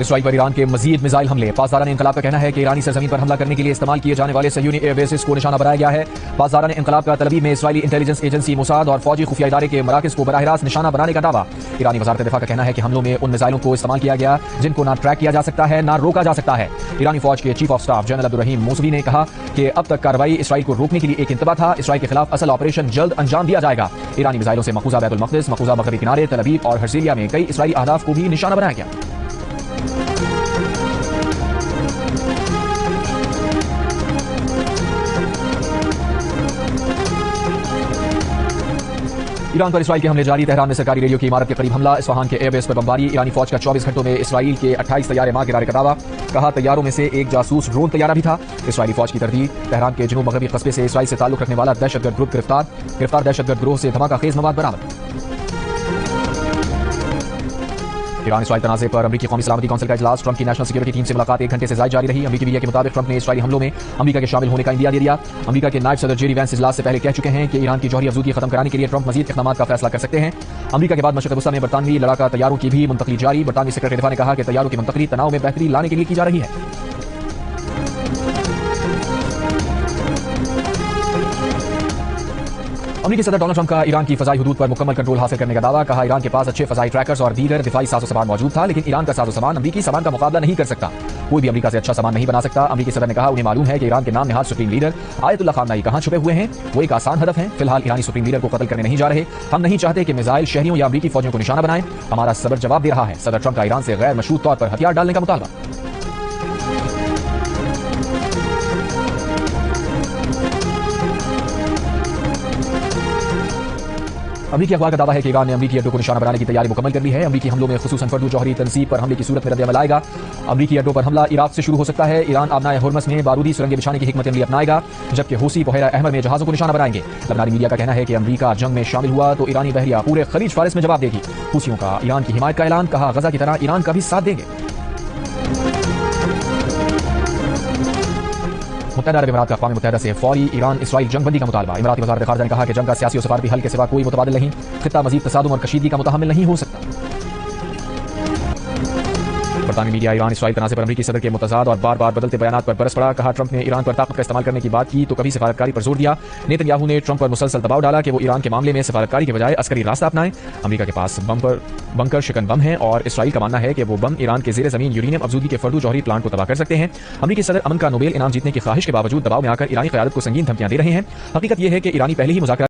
Israel पर Iran के मजीद missile हमले। पासदारान इंकलाब का कहना है कि ईरानी सरजमीन पर हमला करने के लिए इस्तेमाल किए जाने वाले सहयूनी एयरबेसिस को निशाना बनाया गया है। पासदारान इंकलाब का तलबीब में इसराइली इंटेलिजेंस एजेंसी मोसाद और फौजी खुफिया इदारे के मराकज को बराह रास्त निशाना बनाने का दावा। ईरानी वजारत दिफा का कहना है कि हमलों में उन मिसाइलों को इस्तेमाल किया गया जिनको ना ट्रैक किया जा सकता है ना रोका जा सकता है। ईरानी फौज के chief of staff general Abdur Rahim Mousavi ने कहा कि अब तक कार्रवाई इसराइल को रोकने के लिए एक इंतबा था। इसराइल के खिलाफ असल ऑपरेशन जल्द अंजाम दिया जाएगा। ईरानी मिसाइलों से मकबूजा बैतुल मक़दिस, मकबूजा मगरबी किनारे, तल अवीव और हर्सिलिया में कई इसराइली अहदाफ को भी निशाना बनाया गया। ईरान पर इसराइल के हमले जारी। तेहरान में सरकारी रेडियो की इमारत के करीब हमला। इस्फहान के एयरबेस पर बमबारी। ईरानी फौज का 24 घंटों में इसराइल के 28 तैयारे मार गिराने का दावा। कहा तैयारों में से एक जासूस ड्रोन तैयारा भी था। इसराइली फौज की तरदीद। तेहरान के जनूब मगरबी कस्बे से इसराइल से ताल्लुक रखने वाला दहशतगर्द ग्रुप गिरफ्तार दहशतगर्द गिरोह से धमाका खेज मवाद बरामद। ईरान इसराइल तनाज़े पर अमेरिकी कौमी सलामती कौंसिल का इजलास। ट्रंप की नेशनल सिक्योरिटी टीम से मुलाकात 1 घंटे से ज़ायद जारी रही। अमेरिकी मीडिया के मुताबिक ट्रंप ने इसराइली हमलों में अमेरिका के शामिल होने का इंदिया दे दिया। अमेरिका के नायब सदर जेडी वैंस इजलास से पहले कह चुके हैं कि ईरान की जौहरी अफजूदी खत्म कराने के लिए ट्रंप मजीद इक़दाम का फैसला कर सकते हैं। अमेरिका के बाद मशरिक़ वस्ता में बरतानवी लड़ाका तैयारों की भी मुंतकली जारी। बरतानवी सेक्रेटरी दिफा ने कहा कि तैयारों की मुंतकली तनाव में बेहतरी लाने के लिए की जा रही है। अमेरिकी सदर डोनाल्ड ट्रंप का ईरान की फजाई हुदूद पर मुकम्मल कंट्रोल हासिल करने का दावा। कहा ईरान के पास अच्छे फजाई ट्रैकर्स और दीगर दिफाई साजो सामान मौजूद था, लेकिन ईरान का साजो सामान अमेरिकी सामान का मुकाबला नहीं कर सकता। कोई भी अमेरिका से अच्छा सामान नहीं बना सकता। अमेरिकी सदर ने कहा उन्हें मालूम है कि ईरान के नाम नहाद सुप्रीम लीडर आयतुल्लाह खामनेई कहां छुपे हुए हैं। वो एक आसान हदफ है। फिलहाल ईरानी सुप्रीम लीडर को कत्ल करने नहीं जा रहे। हम नहीं चाहते कि मिसाइल शहरियों या अमेरिकी फौजियों को निशाना बनाएं। हमारा सबर जवाब दे रहा है। सदर ट्रंप का ईरान से गैर मशरूत तौर पर हथियार डालने का मुतालबा। अमेरिकी अखबार का दावा है कि ईरान ने अमेरिकी अड्डों को निशाना बनाने की तैयारी मुकम्मल कर ली है। अमेरिकी हमलों में खुसूसन फर्दू जौहरी तनसीब पर हमले की सूरत में रद्द-ए-अमल आएगा। अमेरिकी अड्डों पर हमला इराक से शुरू हो सकता है। ईरान आबनाए हुर्मस में बारूदी सुरंगें बिछाने की हिकमत अमली अपनाएगा, जबकि हूसी बहरा अहमर में जहाजों को निशाना बनाएंगे। लबनानी मीडिया का कहना है कि अमेरिका जंग में शामिल हुआ तो ईरानी बहरिया पूरे खलीज फारिस में जवाब देगी। हूसियों का ईरान की हिमायत का ऐलान। कहा गजा की तरह ईरान का भी साथ देंगे। मुत्तहदा अरब इमारात का अक़वाम मुत्तहदा से फौरी ईरान इसराइल जंग बंदी का मुतालबा। इमाराती वज़ारत ख़ारिजा ने कहा कि जंग का सियासी और सफारती हल के सिवा कोई मुतबादिल नहीं। खित्ता मज़ीद तसादुम और कशीदगी का मुतहम्मिल नहीं हो सकता। बरतानवी मीडिया ईरान इसराइल तनाज़े पर अमेरिकी सदर के मुतज़ाद और बार बार बदलते बयानात पर बरस पड़ा। कहा ट्रंप ने ईरान पर ताकत का इस्तेमाल करने की बात की तो कभी सफारतकारी पर जोर दिया। नेतन्याहू ने ट्रंप पर मुसलसल दबाव डाला कि वो ईरान के मामले में सफारतकारी के बजाय अस्करी रास्ता अपनाएं। अमेरिका के पास बंकर शिकन बम है और इसराइल का मानना है कि वो बम ईरान के ज़ेरे ज़मीन यूरेनियम अफजूदी के फर्दू जौहरी प्लांट को तबाह कर सकते हैं। अमेरिकी सदर अमन का नोबेल इनाम जीतने की ख्वाहिश के बावजूद दबाव में आकर ईरानी क़यादत को संगीन धमकियां दे रहे हैं। हकीकत यह है कि ईरानी पहले ही मुज़ाकरात